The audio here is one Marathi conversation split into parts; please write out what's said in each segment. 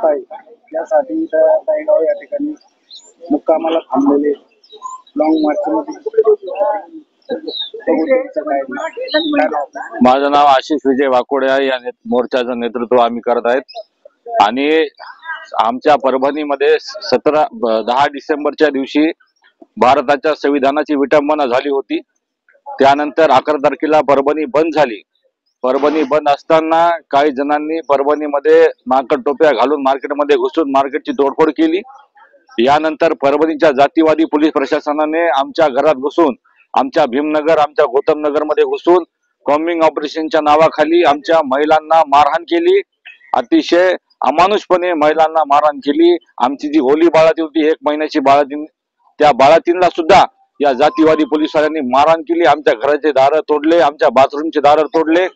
होत आहे यासाठी दहेगाव या ठिकाणी मुक्कामाला थांबलेले लॉंग मार्च मध्ये माझं नाव आशिष विजय वाकोडे आहे। या मोर्चाचं नेतृत्व आम्ही करत आहेत आणि आमच्या परभणीमध्ये 10 डिसेंबरच्या दिवशी भारताच्या संविधानाची विटंबना झाली होती। त्यानंतर 11 तारखेला परभणी बंद झाली। परभणी बंद असताना काही जणांनी परभणीमध्ये माकड टोप्या घालून मार्केटमध्ये घुसून मार्केटची तोडफोड केली। यानंतर परभणीच्या जातीवादी पोलीस प्रशासनाने आमच्या घरात घुसून, आमच्या भीमनगर, आमच्या गौतम नगर मध्ये घुसून कॉम्बिंग ऑपरेशनच्या नावाखाली आमच्या महिलांना मारहाण केली। अतिशय अमानुषपणे महिलांना मारहाण केली। आमची जी होली बाळातीन होती, 1 महिन्याची बाळातीन, त्या बाळातीनला सुद्धा या जातीवादी पोलिसांनी मारहाण केली। आमच्या घराचे दार तोडले, आमच्या बाथरूमचे दार तोडले।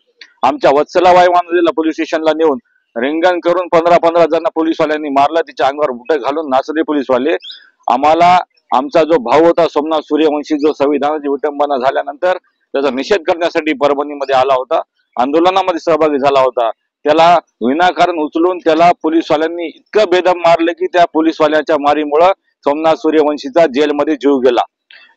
आमच्या वत्सलाबाई नदीला पोलीस स्टेशनला नेऊन रिंगण करून 15 जण पोलीसवाल्यांनी मारला। तिच्या अंगावर बुटे घालून नाचले पोलीसवाले। आम्हाला आमचा जो भाऊ होता सोमनाथ सूर्यवंशी, जो संविधानाची विटंबना झाल्यानंतर त्याचा निषेध करण्यासाठी परभणीमध्ये आला होता, आंदोलनामध्ये सहभागी झाला होता, त्याला विनाकारण उचलून त्याला पोलीसवाल्यांनी इतकं बेदम मारले की त्या पोलीसवाल्याच्या मारीमुळे सोमनाथ सूर्यवंशीचा जेलमध्ये जीव गेला।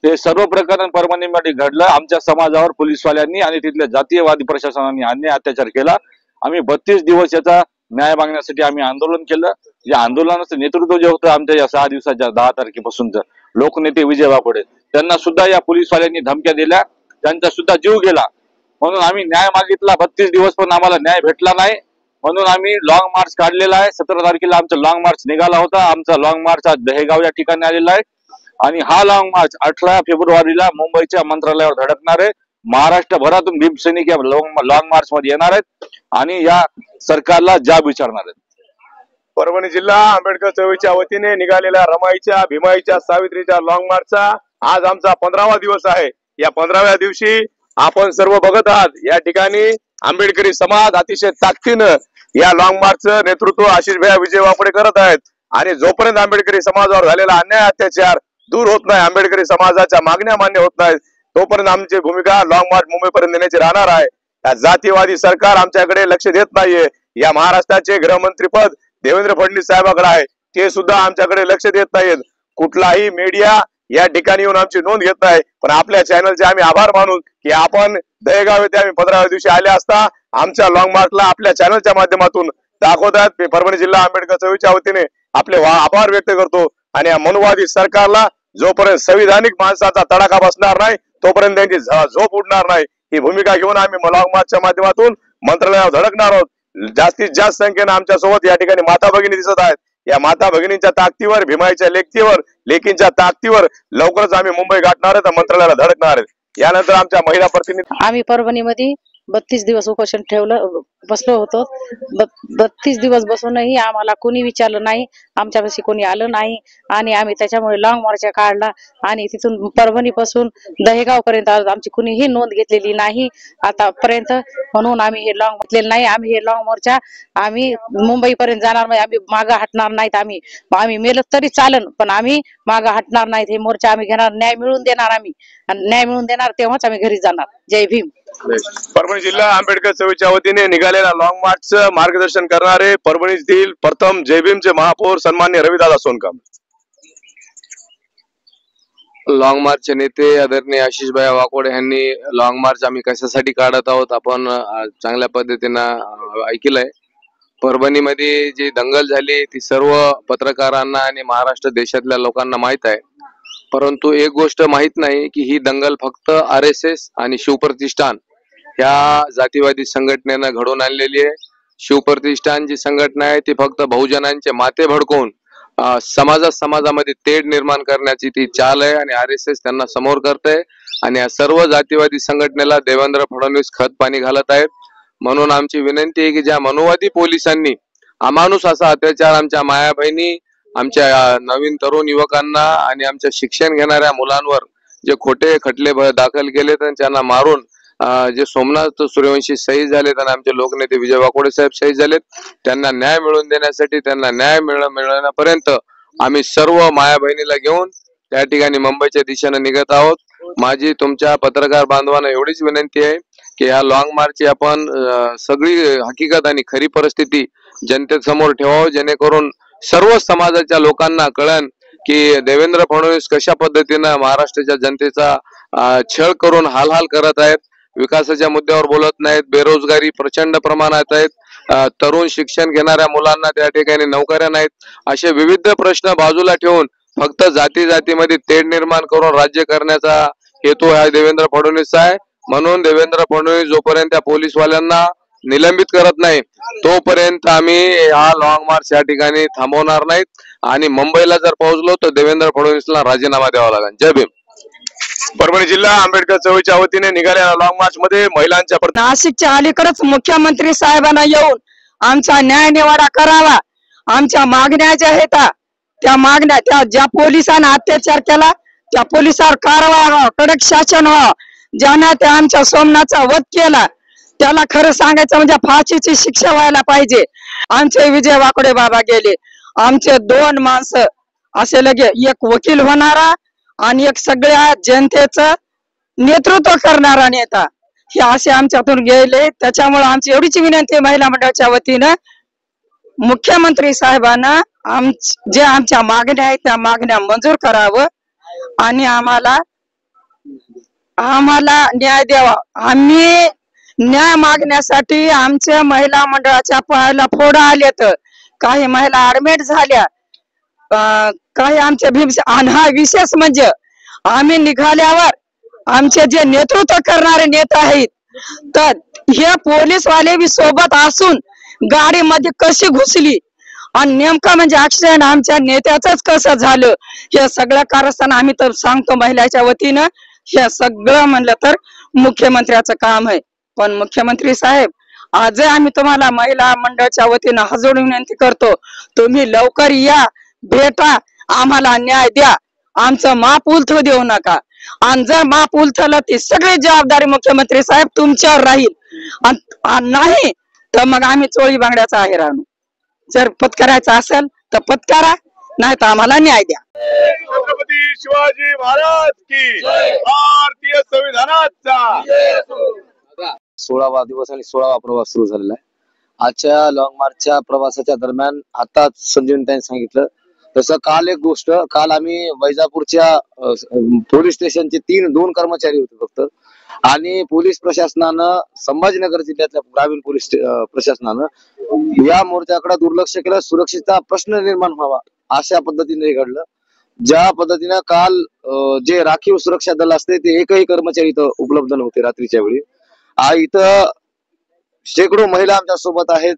हे सर्व प्रकरण परभणीमध्ये घडलं। आमच्या समाजावर पोलीसवाल्यांनी आणि तिथल्या जातीयवादी प्रशासनाने अन्याय अत्याचार केला। आम्ही 32 दिवस याचा न्याय मागण्यासाठी आम्ही आंदोलन केलं। या आंदोलनाचं नेतृत्व जे होतं आमच्या या 6 दिवसाच्या 10 तारखेपासूनच लोकनेते विजय वाकोडे, त्यांना सुद्धा या पोलीसवाल्यांनी धमक्या दिल्या, त्यांचा सुद्धा जीव गेला। म्हणून आम्ही न्याय मागितला 32 दिवस, पण आम्हाला न्याय भेटला नाही। म्हणून आम्ही लॉंग मार्च काढलेला आहे। 17 तारखेला आमचा लॉंग मार्च निघाला होता। आमचा लॉंग मार्च आज दहेगाव या ठिकाणी आलेला आहे आणि हा लॉंग मार्च 18 फेब्रुवारीला मुंबईच्या मंत्रालयावर धडकणार आहे। महाराष्ट्रभरातून भीमसैनिक या लॉंग मार्च मध्ये येणार आहेत आणि या सरकारला जाब विचारणार आहेत। परभणी जिल्हा आंबेडकर चळवळीच्या वतीने निघालेल्या रमाईच्या, भीमाईच्या, सावित्रीच्या लॉंग मार्चचा आज आमचा 15वा दिवस आहे। या 15व्या दिवशी आपण सर्व बघत आहात, या ठिकाणी आंबेडकरी समाज अतिशय ताकदीनं या लॉंग मार्चचं नेतृत्व आशिष भैया विजय वाकोडे करत आहेत आणि जोपर्यंत आंबेडकरी समाजावर झालेला अन्याय अत्याचार दूर होत नाही, आंबेडकरी समाजाच्या मागण्या मान्य होत नाहीत, तोपर्यंत आमची भूमिका लॉंग मार्च मुंबईपर्यंत नेण्याची राहणार आहे। या जातीवादी सरकार आमच्याकडे लक्ष देत नाहीये। या महाराष्ट्राचे गृहमंत्रीपद देवेंद्र फडणवीस साहेबांकडे आहे, ते सुद्धा आमच्याकडे लक्ष देत नाहीत। कुठलाही मीडिया या ठिकाणी येऊन आमची नोंद घेत नाही। पण आपल्या चॅनलचे आम्ही आभार मानू की आपण दहेगाव येथे आम्ही 15व्या दिवशी आले असता आमच्या लॉंग मार्चला आपल्या चॅनलच्या माध्यमातून दाखवतात। परभणी जिल्हा आंबेडकर चळवळीच्या वतीने आपले आभार व्यक्त करतो आणि या मनुवादी सरकारला जोपर्यंत संविधानिक माणसाचा तडाखा बसणार नाही तोपर्यंत त्यांची झोप उडणार नाही। ही भूमिका घेऊन आम्ही लॉंग मार्चच्या माध्यमातून मंत्रालयावर धडकणार आहोत। जास्तीत जास्त संख्येने आमच्या सोबत या ठिकाणी माता भगिनी दिसत आहेत। या माता भगिनींच्या ताकदीवर, भीमाईच्या लेकींच्या ताकदीवर लवकरच आम्ही मुंबई गाठणार आहेत, मंत्रालयाला धडकणार आहेत। यानंतर आमच्या महिला प्रतिनिधी, आम्ही परभणीमध्ये 32 दिवस उपोषण बसलो होतो। 32 दिवस बसूनही आम्हाला कोणी विचारलं नाही, आमच्यापाशी कोणी आलं नाही आणि आम्ही त्याच्यामुळे लॉंग मार्च काढला आणि तिथून परभणी पासून दहेगाव पर्यंत आमची कुणीही नोंद घेतलेली नाही आतापर्यंत। म्हणून आम्ही हे लॉंग घेतलेलं नाही। आम्ही हे लॉंग मोर्चा आम्ही मुंबई पर्यंत जाणार नाही, आम्ही मागे हटणार नाहीत। आम्ही मेलो तरी चालन, पण आम्ही मागे हटणार नाहीत। हे मोर्चा आम्ही घेणार, न्याय मिळवून देणार, आम्ही न्याय मिळवून देणार, तेव्हाच आम्ही घरी जाणार। जय भीम। परभणी जिल्हा आंबेडकर चळवळीच्या वतीने निघालेल्या लॉंग मार्चचं मार्गदर्शन करणारे परभणीतील प्रथम जय भीमचे महापौर सन्मान्य रविदादा सोनकांबळे। लॉंग मार्चचे नेते आदरणीय आशिष भैया वाकोडे यांनी लॉंग मार्च आम्ही कशासाठी काढत आहोत आपण चांगल्या पद्धतीनं ऐकलंय। परभणीमध्ये जी दंगल झाली ती सर्व पत्रकारांना आणि महाराष्ट्र देशातल्या लोकांना माहित आहे, परंतु एक गोष्ट माहित नाही की ही दंगल फक्त RSS आणि शिवप्रतिष्ठान ह्या जातीवादी संघटनेनं घडवून आणलेली आहे। शिवप्रतिष्ठान जी संघटना आहे ती फक्त बहुजनांचे माथे भडकवून समाजामध्ये तेढ निर्माण करण्याची ती चाल आहे आणि RSS त्यांना समोर करते आणि या सर्व जातीवादी संघटनेला देवेंद्र फडणवीस खत पाणी घालत आहेत। म्हणून आमची विनंती आहे की ज्या मनुवादी पोलिसांनी अमानुष असा अत्याचार आमच्या माया बहिणी, आमच्या नवीन तरुण युवकांना आणि आमच्या शिक्षण घेणाऱ्या मुलांवर जे खोटे खटले दाखल केलेत आणि त्यांना मारून जे सोमनाथ सूर्यवंशी शहीद झालेत आणि आमचे लोकनेते विजय वाकोडे साहेब शहीद झालेत, त्यांना न्याय मिळवून देण्यासाठी, त्यांना न्याय मिळवण्यापर्यंत आम्ही सर्व माया बहिणीला घेऊन त्या ठिकाणी मुंबईच्या दिशेने निघत आहोत। माझी तुमच्या पत्रकार बांधवांना एवढीच विनंती आहे की या लॉंग मार्चची आपण सगळी हकीकत आणि खरी परिस्थिती जनतेसमोर ठेवावं, जेणेकरून सर्व समाजाच्या लोकांना कळन की देवेंद्र फडणवीस कशा पद्धतीनं महाराष्ट्राच्या जनतेचा छळ करून हाल करत आहेत, विकासाच्या मुद्द्यावर बोलत नाहीत, बेरोजगारी प्रचंड प्रमाणात आहेत, तरुण शिक्षण घेणाऱ्या मुलांना त्या ठिकाणी नोकऱ्या नाहीत, असे विविध प्रश्न बाजूला ठेवून फक्त जातीमध्ये तेढ निर्माण करून राज्य करण्याचा हेतू हा देवेंद्र फडणवीसचा आहे. म्हणून देवेंद्र फडणवीस जोपर्यंत त्या पोलीसवाल्यांना निलंबित करत नाही तोपर्यंत आम्ही हा लॉंग मार्च या ठिकाणी थांबवणार नाहीत आणि मुंबईला जर पोहोचलो तर देवेंद्र फडणवीसला राजीनामा द्यावा लागेल. जय भीम. परभणी जिल्हा आंबेडकर चळवळीच्या वतीने निघालेल्या लॉंग मार्च मध्ये महिलांच्या नाशिकच्या अलीकडेच मुख्यमंत्री साहेबांना येऊन आमचा न्याय निवाडा करावा. आमच्या मागण्या ज्या आहेत त्या मागण्या, त्या ज्या पोलिसांना अत्याचार केला त्या पोलिसावर कारवाई व्हावं, कडक शासन व्हावं. ज्यानं त्या आमच्या सोमनाथचा वध केला त्याला खरं सांगायचं म्हणजे फाशीची शिक्षा व्हायला पाहिजे. आमचे विजय वाकडे बाबा गेले, आमचे 2 माणसं असे लगे, एक वकील होणारा आणि एक सगळ्या जनतेचं नेतृत्व करणारा नेता, हे असे आमच्यातून गेले. त्याच्यामुळे आमची एवढीच विनंती महिला मंडळाच्या वतीनं मुख्यमंत्री साहेबांना जे आमच्या मागण्या आहेत त्या मागण्या मंजूर करावं आणि आम्हाला न्याय द्यावा. आम्ही न्याय मागण्यासाठी आमच्या महिला मंडळाच्या पायाला फोड आलेत, काही महिला ऍडमिट झाल्या, काही आमच्या आणि हा विशेष म्हणजे आम्ही निघाल्यावर आमचे जे नेतृत्व करणारे नेते आहेत तर हे पोलीसवाले बी सोबत असून गाडीमध्ये कशी घुसली आणि नेमकं म्हणजे ऍक्सिडेंट आमच्या नेत्याच कसं झालं हे सगळं कारस्थान आम्ही तर सांगतो महिलाच्या वतीनं. हे सगळं म्हणलं तर मुख्यमंत्र्याचं काम आहे. पण मुख्यमंत्री साहेब, आज आम्ही तुम्हाला महिला मंडळाच्या वतीनं हजर विनंती करतो, तुम्ही लवकर या, भेटा, आम्हाला न्याय द्या, आमचं माप उलथू देऊ नका. आणि जर माप उलथलं ती सगळी जबाबदारी मुख्यमंत्री साहेब तुमच्यावर राहील. नाही तर मग आम्ही चोळी बांगड्याचा आहे राहू. जर पत्करायचं असेल तर पत्कारा, नाही तर आम्हाला न्याय द्या. छत्रपती शिवाजी महाराज की, भारतीय संविधानाचा. 16वा दिवस आणि 16वा प्रवास सुरू झालेला आहे. आजच्या लॉंग मार्चच्या प्रवासाच्या दरम्यान आताच संजीवनीताईंनी सांगितलं तसं काल एक गोष्ट, काल आम्ही वैजापूरच्या पोलीस स्टेशनचे 2 कर्मचारी होते फक्त, आणि पोलीस प्रशासनानं, संभाजीनगर जिल्ह्यातल्या ग्रामीण पोलीस प्रशासनानं या मोर्चाकडे दुर्लक्ष केलं. सुरक्षेचा प्रश्न निर्माण व्हावा अशा पद्धतीने घडलं. ज्या पद्धतीनं काल जे राखीव सुरक्षा दल असते ते एकही कर्मचारी इथं उपलब्ध नव्हते रात्रीच्या वेळी. इथं शेकडो महिला आमच्या सोबत आहेत,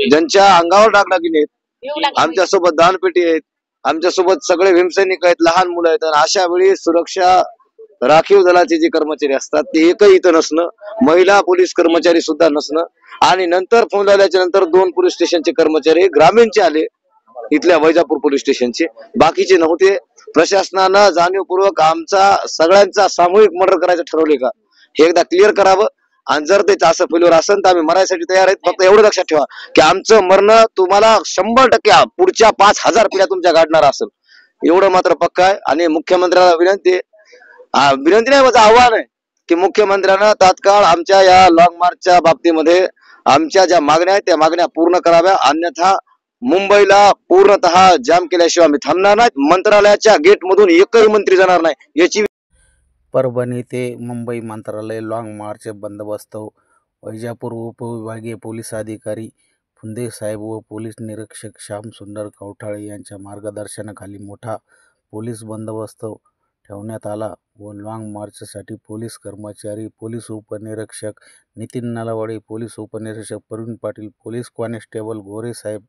ज्यांच्या अंगावर डागडागिने आहेत, आमच्या सोबत दानपेटी आहेत, आमच्या सोबत सगळे भीमसैनिक आहेत, लहान मुलं आहेत. आणि अशा वेळी सुरक्षा राखीव दलाचे जे कर्मचारी असतात ते एकही इथं नसणं, महिला पोलीस कर्मचारी सुद्धा नसणं, आणि नंतर फोन लावल्याच्या नंतर 2 पोलीस स्टेशनचे कर्मचारी ग्रामीणचे आले, इथल्या वैजापूर पोलीस स्टेशनचे, बाकीचे नव्हते. प्रशासनानं जाणीवपूर्वक आमचा सगळ्यांचा सामूहिक मर्डर करायचं ठरवले का हे एकदा क्लिअर करावं. आणि जर ते असं फेल्युअर असेल तर आम्ही मरायसाठी तयार आहेत. फक्त एवढं लक्षात ठेवा की आमचं मरणं तुम्हाला 100% पुढच्या 5000 पिढ्या तुमच्या गाडणार असेल, एवढं मात्र पक्का आहे. आणि मुख्यमंत्र्याला विनंती नाही, माझं आव्हान आहे की मुख्यमंत्र्यांना तात्काळ आमच्या या लॉंग मार्चच्या बाबतीमध्ये आमच्या ज्या मागण्या आहेत त्या मागण्या पूर्ण कराव्या, अन्यथा मुंबईला पूर्णतः जाम केल्याशिवाय आम्ही थांबणार नाहीत. मंत्रालयाच्या गेट मधून एकही मंत्री जाणार नाही याची. परभणी ते मुंबई मंत्रालय लॉंग मार्च बंदोबस्त. वैजापूर उपविभागीय पोलीस अधिकारी फुंदे साहेब व पोलीस निरीक्षक श्याम सुंदर कवठाळे यांच्या मार्गदर्शनाखाली मोठा पोलीस बंदोबस्त ठेवण्यात आला व लॉंग मार्चसाठी पोलीस कर्मचारी, पोलीस उपनिरीक्षक नितीन नलावडे, पोलीस उपनिरीक्षक प्रवीण पाटील, पोलीस कॉन्स्टेबल गोरे साहेब,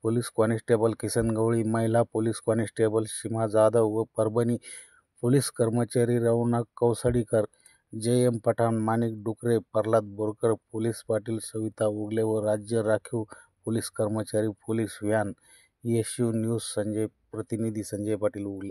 पोलीस कॉन्स्टेबल किसन गवळी, महिला पोलीस कॉन्स्टेबल सीमा जाधव व परभणी पोलीस कर्मचारी रौनक कौसडीकर, JM पठाण, माणिक डुकरे, प्रल्हाद बोरकर, पोलीस पाटील सविता उगले व राज्य राखीव पोलीस कर्मचारी पोलीस व्हॅन. SU न्यूज प्रतिनिधी संजय पाटील उगले.